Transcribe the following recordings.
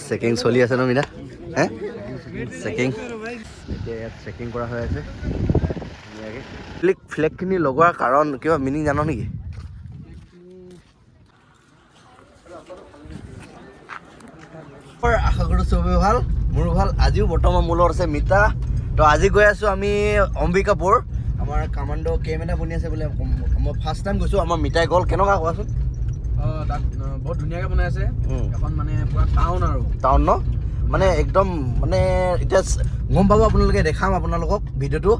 Checking চলি আছে ন মিনা হে চেকিং এতিয়া ইয়াত চেকিং কৰা হৈ আছে ফ্লেগখিনি লগোৱাৰ কাৰণ কিবা মিনিং জানো নেকি? আশা কৰোঁ চবেই ভাল, মোৰো ভাল। আজিও বৰ্তমান মোৰ লগত আছে মিতা। তো আজি গৈ আছোঁ আমি অম্বিকাপুৰ। আমাৰ কামাণ্ডো কেম এটা বনি আছে বোলে, মই ফাৰ্ষ্ট টাইম গৈছোঁ। আমাৰ মিতাই গ'ল, কেনেকুৱা কোৱাচোন? তাত বহুত ধুনীয়াকৈ বনাই আছে। এখন মানে পুৰা টাউন আৰু টাউন ন, মানে একদম মানে এতিয়া গম পাব আপোনালোকে। দেখাম আপোনালোকক ভিডিঅ'টো,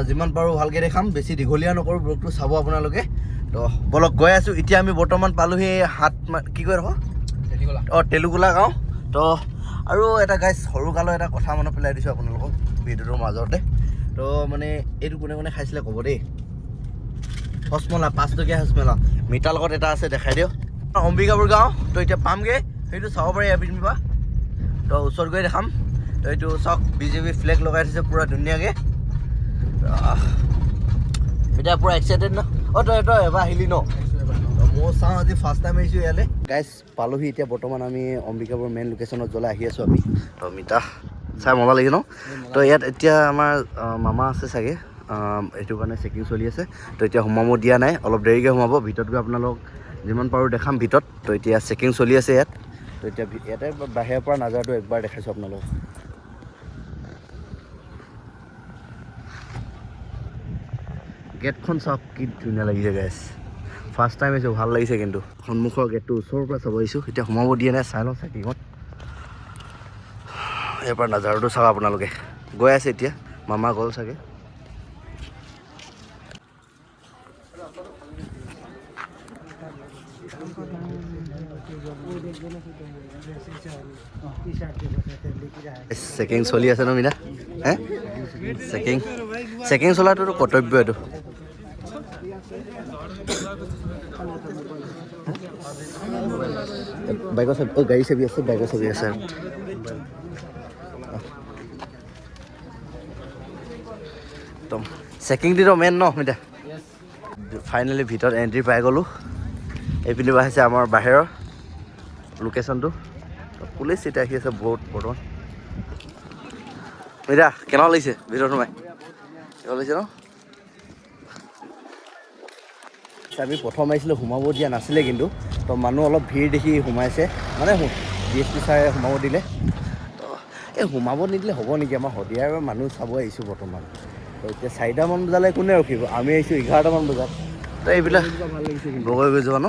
যিমান পাৰোঁ ভালকৈ দেখাম, বেছি দীঘলীয়া নকৰোঁ। ব্লগটো চাব আপোনালোকে। তো বলক গৈ আছোঁ। এতিয়া আমি বৰ্তমান পালোহি কি কয় ৰ'ব, তেলুগোলা গাঁও। তো আৰু এটা গাইজ সৰুকালৰ এটা কথা মনত পেলাই দিছোঁ আপোনালোকক ভিডিঅ'টোৰ মাজতে। তো মানে এইটো কোনে কোনে খাইছিলে ক'ব দেই। হজমলা, 5 টকীয়া হজমলা মিঠাৰ লগত এটা আছে, দেখাই দিয়ক। অম্বিকাপুৰ গাঁও। তো এতিয়া পামগৈ, সেইটো চাব পাৰি এপিন পৰা। তো ওচৰত গৈ দেখাম। তো এইটো চাওক, বিজেপি ফ্লেগ লগাই থৈছে পুৰা ধুনীয়াকৈ। এতিয়া পুৰা এক্সাইটেড ন? তই এবাৰ আহিলি ন? মই চাওঁ, আজি ফাৰ্ষ্ট টাইম আহিছোঁ ইয়ালৈ। গাইজ পালোহি এতিয়া বৰ্তমান আমি অম্বিকাপুৰ মেইন লোকেশ্যনত জ্বলাই আহি আছোঁ আমি। তো মিতা চাই মজা লাগিছে ন? তো ইয়াত এতিয়া আমাৰ মামা আছে চাগে, এইটো কাৰণে চেকিং চলি আছে। তো এতিয়া সোমাব দিয়া নাই, অলপ দেৰিকৈ সোমাব। ভিতৰত গৈ আপোনালোক যিমান পাৰোঁ দেখাম ভিতৰত। তো এতিয়া চেকিং চলি আছে ইয়াত। তো এতিয়া ইয়াতে বাহিৰৰ পৰা নাজাৰটো একবাৰ দেখাইছোঁ আপোনালোকক। গেটখন চাওক, কি ধুনীয়া লাগিছে গাইজ। ফাৰ্ষ্ট টাইম আহিছোঁ, ভাল লাগিছে। কিন্তু সন্মুখৰ গেটটো ওচৰৰ পৰা চাব আহিছোঁ। এতিয়া সোমাব দিয়া নাই, চাই লওঁ চেকিঙত। ইয়াৰ পৰা নাজাৰটো চাওক আপোনালোকে। গৈ আছে এতিয়া, মামা গ'ল চাগে। চেকিং চলি আছে ন মিনা হে চেকিং চলাটোতো কৰ্তব্য এইটো। বাইকৰ চাবি, গাড়ী চাবি আছে, বাইকৰ চাবি আছে। একদম চেকিংটো মেইন ন মিতা। ফাইনেলি ভিতৰত এণ্ট্ৰি পাই গ'লোঁ। এইপিনে আহিছে আমাৰ বাহিৰৰ লোকেশ্যনটো। পুলিচ এতিয়া আহি আছে বহুত বৰ্তমান। মিতা কেনেকুৱা লাগিছে ভিতৰত সোমাই? কেনেকুৱা লাগিছে ন? আমি প্ৰথম আহিছিলোঁ, সোমাব দিয়া নাছিলে কিন্তু। তো মানুহ অলপ ভিৰ দেখি সোমাইছে, মানে DSP ছাৰে সোমাব দিলে। তো এই সোমাব নিদিলে হ'ব নেকি? আমাৰ শদিয়াৰ মানুহ চাব আহিছোঁ বৰ্তমান। তো এতিয়া 4টামান বজালৈ কোনে ৰখিব? আমি আহিছোঁ 11টামান বজাত। তো এইবিলাক ভাল লাগিছে বগৈ গৈ যোৱা ন,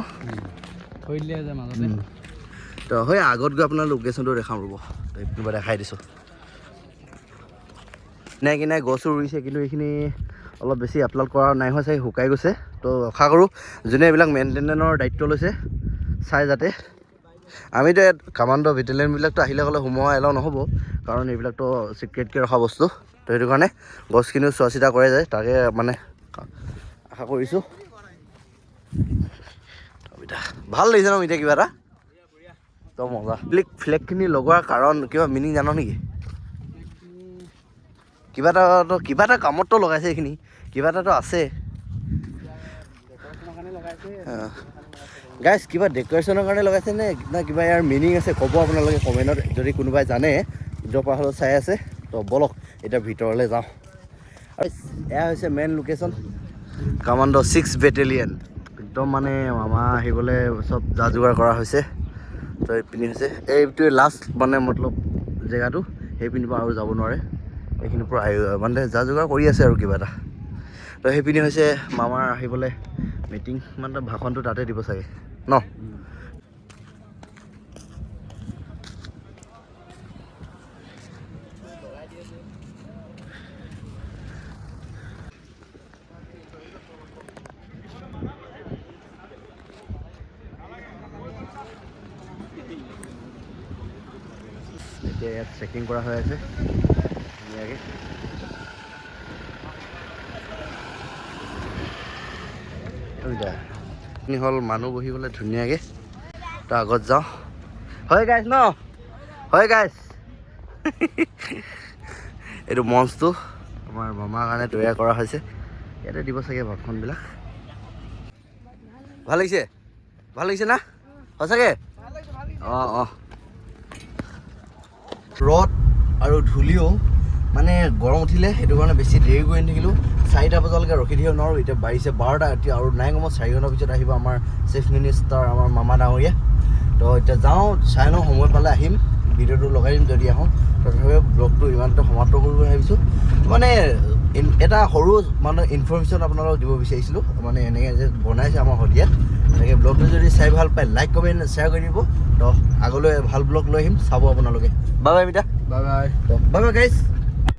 থৈ দিলে যে মাজতে। তো হয় আগত গৈ আপোনাৰ লোকেশ্যনটো দেখাম ৰ'ব। তো এইপিনে দেখাই দিছোঁ। কিনাই গছো ৰুইছে, কিন্তু এইখিনি অলপ বেছি আপলোড কৰা নাই হোৱা চাগে, শুকাই গৈছে। তো আশা কৰোঁ যোনে এইবিলাক মেইনটেনেন্সৰ দায়িত্ব লৈছে চাই যাতে। আমিতো ইয়াত কামাণ্ডো বেটেলিয়নবিলাকতো আহিলে গ'লে সোমোৱা এলাও নহ'ব, কাৰণ এইবিলাকতো ছিক্ৰেটকৈ ৰখা বস্তু। তো সেইটো কাৰণে গছখিনিও চোৱা চিতা কৰা যায়, তাকে মানে আশা কৰিছোঁ। ভাল লাগিছে ন এতিয়া কিবা এটা? তো মজা। ফ্লেগখিনি লগোৱাৰ কাৰণ কিবা মিনিং জানো নেকি? কিবা এটা কামততো লগাইছে এইখিনি, কিবা এটাতো আছে। গাইজ কিবা ডেক'ৰেশ্যনৰ কাৰণে লগাইছে নে কিবা ইয়াৰ মিনিং আছে? ক'ব আপোনালোকে কমেণ্টত, যদি কোনোবাই জানে, য'ৰ পৰা হ'লেও চাই আছে। তো বলক এতিয়া ভিতৰলৈ যাওঁ। আৰু এয়া হৈছে মেইন লোকেশ্যন, কামাণ্ডো 6 বেটেলিয়ন। একদম মানে মামা আহিবলৈ চব যা যোগাৰ কৰা হৈছে। তো এইপিনি হৈছে, এইটোৱে লাষ্ট মানে মতলব জেগাটো। সেইপিনিৰ পৰা আৰু যাব নোৱাৰে। এইখিনিৰ পৰা মানে যা যোগাৰ কৰি আছে আৰু কিবা এটা। তো সেইপিনি হৈছে মামাৰ আহিবলৈ মিটিং, মানে ভাষণটো তাতে দিব চাগে ন? এতিয়া ইয়াত চেকিং কৰা হৈ আছে ধুনীয়াকৈ। হ'ল মানুহ বহিবলৈ ধুনীয়াকৈ। তো আগত যাওঁ। হয় গাইছ ন? হয় গাইছ। এইটো মঞ্চটো আমাৰ মামাৰ কাৰণে তৈয়াৰ কৰা হৈছে। ইয়াতে দিব চাগে ভাষণবিলাক। ভাল লাগিছে? ভাল লাগিছে না সঁচাকৈ? অঁ ৰদ আৰু ধূলিও মানে গৰম উঠিলে সেইটো কাৰণে বেছি দেৰি কৰি নাথাকিলোঁ 4টা বজালৈকে ৰখি থাকিব নোৱাৰোঁ এতিয়া বাঢ়িছে 12টা এতিয়া আৰু নাই কমত 4 ঘণ্টাৰ পিছত আহিব আমাৰ চিফ মিনিষ্টাৰ আমাৰ মামা ডাঙৰীয়া তো এতিয়া যাওঁ চাই লওঁ সময় পালে আহিম ভিডিঅ'টো লগাই দিম যদি আহোঁ তথাপিও ব্লগটো ইমানতে সমাপ্ত কৰিব ভাবিছোঁ মানে এটা সৰু মানে ইনফৰমেশ্যন আপোনালোকক দিব বিচাৰিছিলোঁ মানে এনেকৈ যে বনাইছে আমাৰ শদিয়াত এনেকৈ ব্লগটো যদি চাই ভাল পায় লাইক কমেণ্ট শ্বেয়াৰ কৰি দিব তো আগলৈ ভাল ব্লগ লৈ আহিম চাব আপোনালোকে bye bye beta bye bye bye bye guys